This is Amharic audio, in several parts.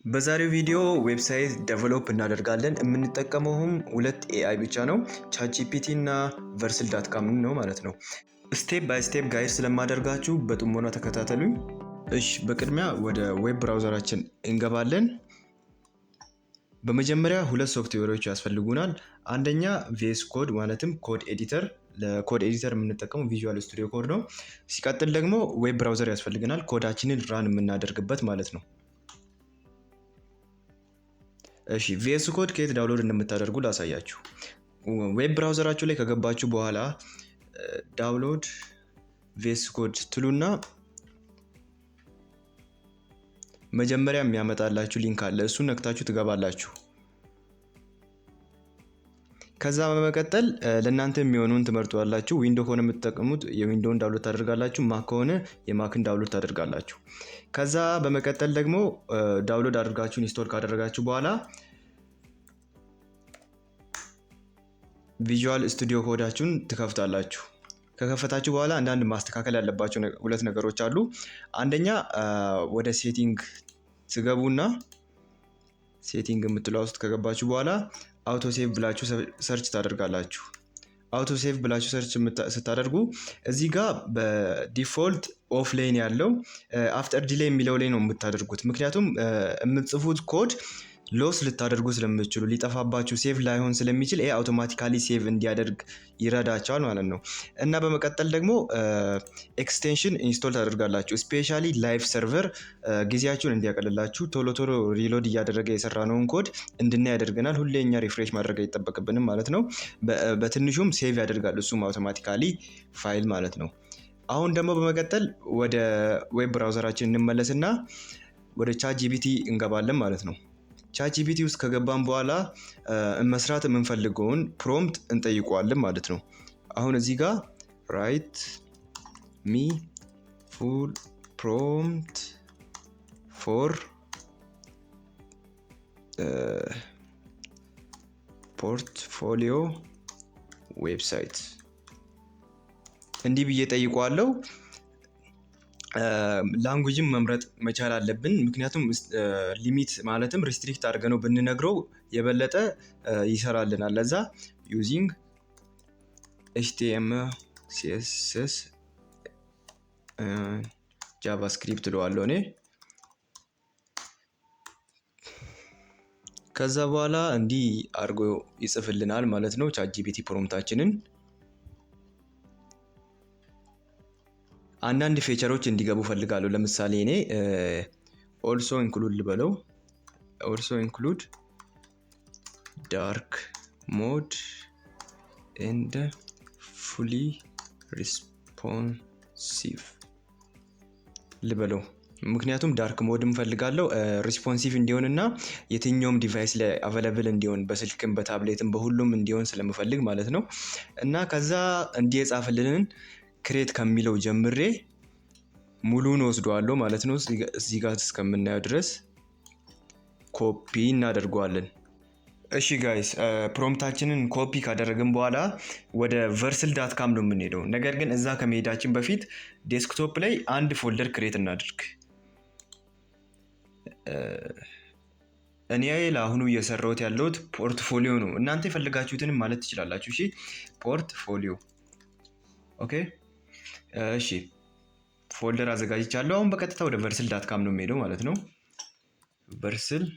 በዛሬው ቪዲዮ ዌብሳይት ዴቨሎፕ እናደርጋለን። የምንጠቀመውም ሁለት ኤአይ ብቻ ነው፣ ቻትጂፒቲ እና ቨርስል.com ነው ማለት ነው። ስቴፕ ባይ ስቴፕ ጋይድ ስለማደርጋችሁ በጥሞና ተከታተሉኝ። እሺ፣ በቅድሚያ ወደ ዌብ ብራውዘራችን እንገባለን። በመጀመሪያ ሁለት ሶፍትዌሮች ያስፈልጉናል። አንደኛ ቪኤስ ኮድ ማለትም ኮድ ኤዲተር፣ ለኮድ ኤዲተር የምንጠቀመው ቪዥዋል ስቱዲዮ ኮድ ነው። ሲቀጥል ደግሞ ዌብ ብራውዘር ያስፈልገናል፣ ኮዳችንን ራን የምናደርግበት ማለት ነው። እሺ ቪኤስ ኮድ ከየት ዳውንሎድ እንደምታደርጉ ላሳያችሁ። ዌብ ብራውዘራችሁ ላይ ከገባችሁ በኋላ ዳውንሎድ ቪኤስ ኮድ ትሉና መጀመሪያ የሚያመጣላችሁ ሊንክ አለ፣ እሱን ነክታችሁ ትገባላችሁ። ከዛ በመቀጠል ለእናንተ የሚሆኑን ትመርጧላችሁ። ዊንዶ ከሆነ የምትጠቀሙት የዊንዶውን ዳውንሎድ ታደርጋላችሁ፣ ማክ ከሆነ የማክን ዳውንሎድ ታደርጋላችሁ። ከዛ በመቀጠል ደግሞ ዳውንሎድ አድርጋችሁ ኢንስቶል ካደረጋችሁ በኋላ ቪዥዋል ስቱዲዮ ኮዳችሁን ትከፍታላችሁ። ከከፈታችሁ በኋላ አንዳንድ ማስተካከል ያለባቸው ሁለት ነገሮች አሉ። አንደኛ ወደ ሴቲንግ ትገቡና ሴቲንግ የምትለው ውስጥ ከገባችሁ በኋላ አውቶ ሴቭ ብላችሁ ሰርች ታደርጋላችሁ። አውቶ ሴቭ ብላችሁ ሰርች ስታደርጉ እዚህ ጋር በዲፎልት ኦፍላይን ያለው አፍተር ዲሌይ የሚለው ላይ ነው የምታደርጉት። ምክንያቱም የምትጽፉት ኮድ ሎስ ልታደርጉ ስለምትችሉ ሊጠፋባችሁ ሴቭ ላይሆን ስለሚችል ይሄ አውቶማቲካሊ ሴቭ እንዲያደርግ ይረዳቸዋል ማለት ነው። እና በመቀጠል ደግሞ ኤክስቴንሽን ኢንስቶል ታደርጋላችሁ። ስፔሻሊ ላይቭ ሰርቨር ጊዜያችሁን እንዲያቀልላችሁ ቶሎ ቶሎ ሪሎድ እያደረገ የሰራነውን ኮድ እንድናይ ያደርገናል። ሁሌ እኛ ሪፍሬሽ ማድረግ አይጠበቅብንም ማለት ነው። በትንሹም ሴቭ ያደርጋል እሱም አውቶማቲካሊ ፋይል ማለት ነው። አሁን ደግሞ በመቀጠል ወደ ዌብ ብራውዘራችን እንመለስና ወደ ቻትጂፒቲ እንገባለን ማለት ነው። ቻትጂፒቲ ውስጥ ከገባን በኋላ መስራት የምንፈልገውን ፕሮምፕት እንጠይቀዋለን ማለት ነው። አሁን እዚህ ጋር ራይት ሚ ፉል ፕሮምፕት ፎር ፖርትፎሊዮ ዌብሳይት እንዲህ ብዬ ጠይቀዋለሁ። ላንጉጅም መምረጥ መቻል አለብን፣ ምክንያቱም ሊሚት ማለትም ሪስትሪክት አድርገነው ብንነግረው የበለጠ ይሰራልናል። ለዛ ዩዚንግ ኤችቲኤምኤል ሲኤስኤስ ጃቫስክሪፕት እለዋለሁ እኔ። ከዛ በኋላ እንዲህ አድርጎ ይጽፍልናል ማለት ነው ቻትጂፒቲ ፕሮምፕታችንን። አንዳንድ ፌቸሮች እንዲገቡ ፈልጋለሁ። ለምሳሌ እኔ ኦልሶ ኢንክሉድ ልበለው። ኦልሶ ኢንክሉድ ዳርክ ሞድ ኤንድ ፉሊ ሪስፖንሲቭ ልበለው። ምክንያቱም ዳርክ ሞድ እንፈልጋለሁ ሪስፖንሲቭ እንዲሆን እና የትኛውም ዲቫይስ ላይ አቬለብል እንዲሆን በስልክም በታብሌትም በሁሉም እንዲሆን ስለምፈልግ ማለት ነው። እና ከዛ እንዲህ የጻፈልንን ክሬት ከሚለው ጀምሬ ሙሉን ወስደዋለሁ ማለት ነው። እዚህ ጋር እስከምናየው ድረስ ኮፒ እናደርገዋለን። እሺ ጋይስ ፕሮምፕታችንን ኮፒ ካደረግን በኋላ ወደ ቨርስል.com ነው የምንሄደው። ነገር ግን እዛ ከመሄዳችን በፊት ዴስክቶፕ ላይ አንድ ፎልደር ክሬት እናድርግ። እኔ ለአሁኑ እየሰራሁት ያለሁት ፖርትፎሊዮ ነው። እናንተ የፈለጋችሁትን ማለት ትችላላችሁ። እሺ ፖርትፎሊዮ ኦኬ። እሺ ፎልደር አዘጋጅቻለሁ። አሁን በቀጥታ ወደ ቨርስል.com ነው የምሄደው ማለት ነው። ቨርስል.com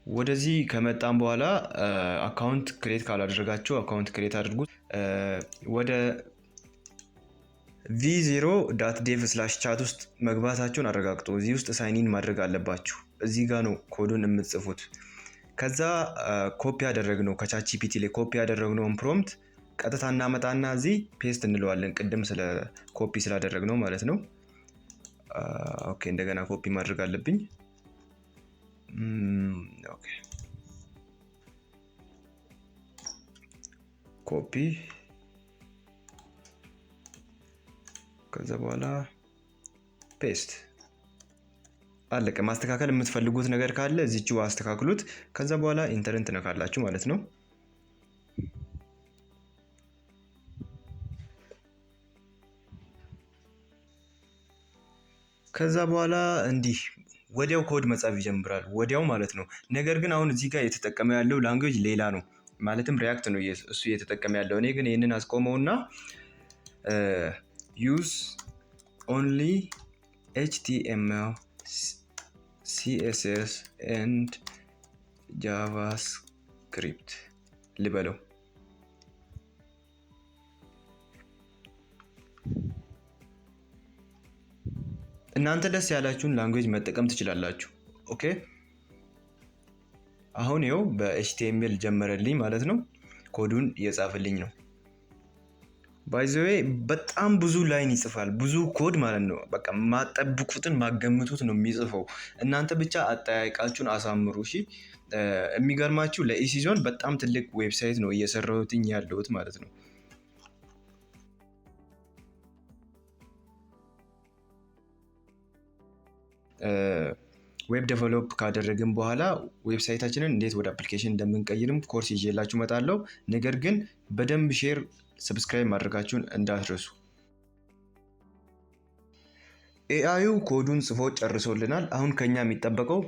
ወደዚህ ከመጣን በኋላ አካውንት ክሬት ካላደረጋችሁ አካውንት ክሬት አድርጉት። ወደ v0.dev/chat ውስጥ መግባታችሁን አረጋግጡ። እዚህ ውስጥ ሳይኒን ማድረግ አለባችሁ። እዚህ ጋር ነው ኮዱን የምትጽፉት። ከዛ ኮፒ ያደረግነው ከቻትጂፒቲ ላይ ኮፒ ያደረግነውን ፕሮምፕት ቀጥታ እናመጣና እዚህ ፔስት እንለዋለን። ቅድም ስለ ኮፒ ስላደረግነው ማለት ነው። ኦኬ እንደገና ኮፒ ማድረግ አለብኝ። ኦኬ ኮፒ ከዛ በኋላ ፔስት አለቀ። ማስተካከል የምትፈልጉት ነገር ካለ እዚችው አስተካክሉት። ከዛ በኋላ ኢንተርን ትነካላችሁ ማለት ነው። ከዛ በኋላ እንዲህ ወዲያው ኮድ መጻፍ ይጀምራል፣ ወዲያው ማለት ነው። ነገር ግን አሁን እዚህ ጋር የተጠቀመ ያለው ላንጉዌጅ ሌላ ነው፣ ማለትም ሪያክት ነው እሱ እየተጠቀመ ያለው። እኔ ግን ይህንን አስቆመውና ዩዝ ኦንሊ ኤችቲኤምኤል ሲኤስኤስ ኤንድ ጃቫስክሪፕት ልበለው። እናንተ ደስ ያላችሁን ላንጉዌጅ መጠቀም ትችላላችሁ። ኦኬ አሁን ይኸው በኤችቲኤምኤል ጀመረልኝ ማለት ነው። ኮዱን እየጻፈልኝ ነው። ባይ ዘ ዌይ በጣም ብዙ ላይን ይጽፋል፣ ብዙ ኮድ ማለት ነው። በቃ ማጠብቁትን ማገምቱት ነው የሚጽፈው። እናንተ ብቻ አጠያየቃችሁን አሳምሩ። እሺ የሚገርማችሁ ለኢሲዞን በጣም ትልቅ ዌብሳይት ነው እየሰራሁትኝ ያለሁት ማለት ነው። ዌብ ዴቨሎፕ ካደረግን በኋላ ዌብሳይታችንን እንዴት ወደ አፕሊኬሽን እንደምንቀይርም ኮርስ ይዤላችሁ እመጣለሁ። ነገር ግን በደንብ ሼር፣ ሰብስክራይብ ማድረጋችሁን እንዳትረሱ። ኤአዩ ኮዱን ጽፎ ጨርሶልናል። አሁን ከኛ የሚጠበቀው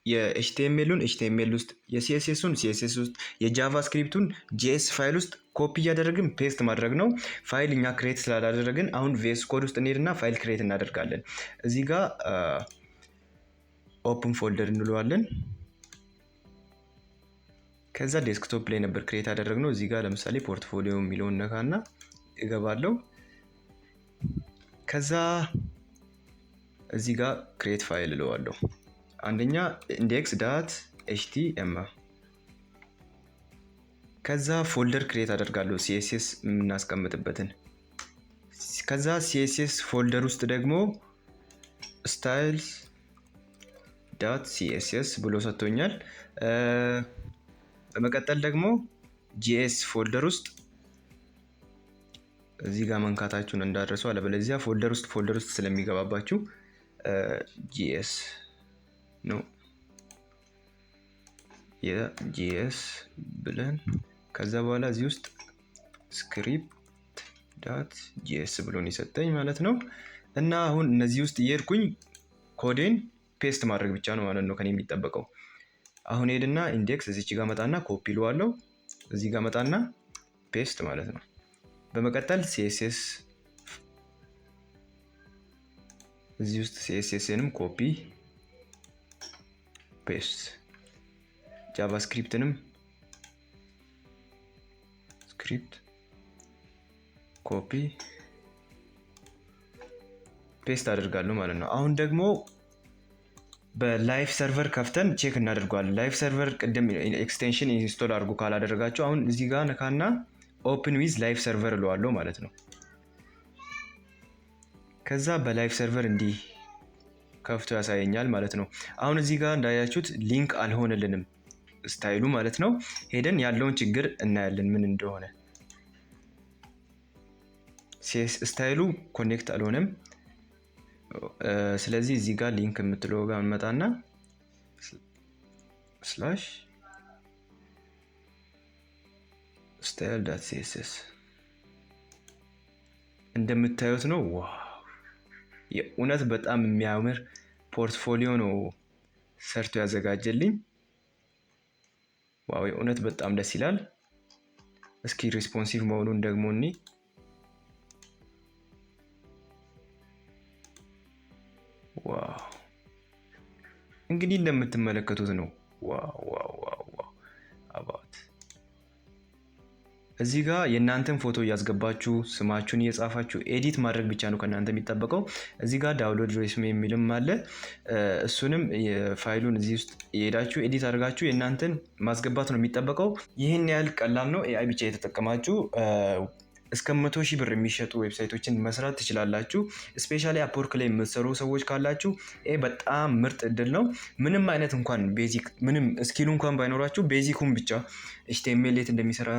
የኤችቲኤምኤሉን ኤችቲኤምኤል ውስጥ፣ የሲኤስኤሱን ሲኤስኤስ ውስጥ፣ የጃቫስክሪፕቱን ጂኤስ ፋይል ውስጥ ኮፒ እያደረግን ፔስት ማድረግ ነው። ፋይል እኛ ክሬት ስላላደረግን አሁን ቪኤስ ኮድ ውስጥ እንሄድና ፋይል ክሬት እናደርጋለን። እዚህ ጋር ኦፕን ፎልደር እንለዋለን። ከዛ ዴስክቶፕ ላይ ነበር ክሬት ያደረግነው። እዚህ ጋር ለምሳሌ ፖርትፎሊዮ የሚለውን ነካና እገባለሁ። ከዛ እዚህ ጋር ክሬት ፋይል እለዋለሁ። አንደኛ ኢንዴክስ ዳት ኤችቲኤምኤል። ከዛ ፎልደር ክሬት አደርጋለሁ ሲኤስኤስ የምናስቀምጥበትን። ከዛ ሲኤስኤስ ፎልደር ውስጥ ደግሞ ስታይልስ ዳት ሲኤስኤስ ብሎ ሰጥቶኛል። በመቀጠል ደግሞ ጂኤስ ፎልደር ውስጥ እዚህ ጋር መንካታችሁን እንዳደረሱ፣ አለበለዚያ ፎልደር ውስጥ ስለሚገባባችሁ ጂኤስ ነው የጂኤስ ብለን ከዛ በኋላ እዚህ ውስጥ ስክሪፕት ዳት ጂኤስ ብሎን የሰጠኝ ማለት ነው። እና አሁን እነዚህ ውስጥ እየሄድኩኝ ኮዴን ፔስት ማድረግ ብቻ ነው ማለት ነው ከኔ የሚጠበቀው። አሁን ሄድና ኢንዴክስ እዚች ጋር መጣና ኮፒ ልዋለው፣ እዚህ ጋር መጣና ፔስት ማለት ነው። በመቀጠል ሲኤስኤስ እዚህ ውስጥ ሲኤስኤስንም ኮፒ ፔስት፣ ጃቫስክሪፕትንም ስክሪፕት ኮፒ ፔስት አደርጋለሁ ማለት ነው። አሁን ደግሞ በላይፍ ሰርቨር ከፍተን ቼክ እናደርገዋለን። ላይፍ ሰርቨር ቅድም ኤክስቴንሽን ኢንስቶል አድርጉ ካላደረጋችሁ አሁን እዚህ ጋር ነካና ኦፕን ዊዝ ላይፍ ሰርቨር እለዋለሁ ማለት ነው። ከዛ በላይፍ ሰርቨር እንዲህ ከፍቶ ያሳየኛል ማለት ነው። አሁን እዚህ ጋር እንዳያችሁት ሊንክ አልሆነልንም ስታይሉ ማለት ነው። ሄደን ያለውን ችግር እናያለን ምን እንደሆነ። ስታይሉ ኮኔክት አልሆነም። ስለዚህ እዚህ ጋር ሊንክ የምትለው ጋር እንመጣና ስላሽ ስታይል ዳት ሲኤስኤስ እንደምታዩት ነው። ዋው የእውነት በጣም የሚያምር ፖርትፎሊዮ ነው ሰርቶ ያዘጋጀልኝ። ዋው የእውነት በጣም ደስ ይላል። እስኪ ሪስፖንሲቭ መሆኑን ደግሞ እኔ ዋው እንግዲህ እንደምትመለከቱት ነው። ዋው አባት እዚህ ጋር የእናንተን ፎቶ እያስገባችሁ ስማችሁን እየጻፋችሁ ኤዲት ማድረግ ብቻ ነው ከእናንተ የሚጠበቀው። እዚህ ጋር ዳውንሎድ ሬሱሜ የሚልም አለ። እሱንም ፋይሉን እዚህ ውስጥ የሄዳችሁ ኤዲት አድርጋችሁ የእናንተን ማስገባት ነው የሚጠበቀው። ይህን ያህል ቀላል ነው። ኤአይ ብቻ የተጠቀማችሁ እስከ 100,000 ብር የሚሸጡ ዌብሳይቶችን መስራት ትችላላችሁ። ስፔሻሊ አፕወርክ ላይ የምትሰሩ ሰዎች ካላችሁ በጣም ምርጥ እድል ነው። ምንም አይነት እንኳን ቤዚክ ምንም ስኪሉ እንኳን ባይኖራችሁ ቤዚኩን ብቻ ኤችቲኤምኤል የት እንደሚሰራ፣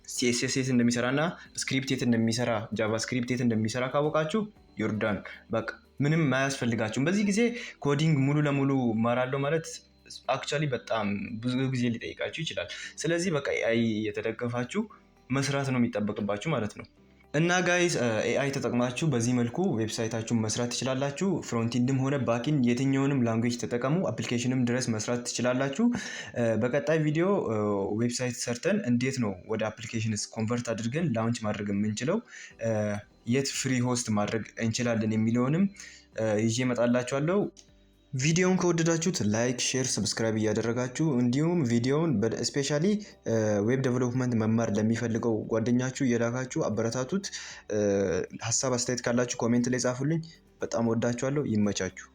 ሲኤስኤስ የት እንደሚሰራ እና ስክሪፕት የት እንደሚሰራ፣ ጃቫስክሪፕት የት እንደሚሰራ ካወቃችሁ ዮርዳን በቃ ምንም አያስፈልጋችሁም። በዚህ ጊዜ ኮዲንግ ሙሉ ለሙሉ እማራለሁ ማለት አክቹዋሊ በጣም ብዙ ጊዜ ሊጠይቃችሁ ይችላል። ስለዚህ በቃ ኤአይ የተደገፋችሁ መስራት ነው የሚጠበቅባችሁ ማለት ነው። እና ጋይስ ኤአይ ተጠቅማችሁ በዚህ መልኩ ዌብሳይታችሁን መስራት ትችላላችሁ። ፍሮንቲንድም ሆነ ባኪንድ የትኛውንም ላንጉዌጅ ተጠቀሙ፣ አፕሊኬሽንም ድረስ መስራት ትችላላችሁ። በቀጣይ ቪዲዮ ዌብሳይት ሰርተን እንዴት ነው ወደ አፕሊኬሽንስ ኮንቨርት አድርገን ላውንች ማድረግ የምንችለው፣ የት ፍሪ ሆስት ማድረግ እንችላለን የሚለውንም ይዤ እመጣላችኋለሁ። ቪዲዮውን ከወደዳችሁት ላይክ፣ ሼር፣ ሰብስክራይብ እያደረጋችሁ እንዲሁም ቪዲዮውን ስፔሻሊ ዌብ ዴቨሎፕመንት መማር ለሚፈልገው ጓደኛችሁ እየላካችሁ አበረታቱት። ሀሳብ አስተያየት ካላችሁ ኮሜንት ላይ ጻፉልኝ። በጣም ወዳችኋለሁ። ይመቻችሁ።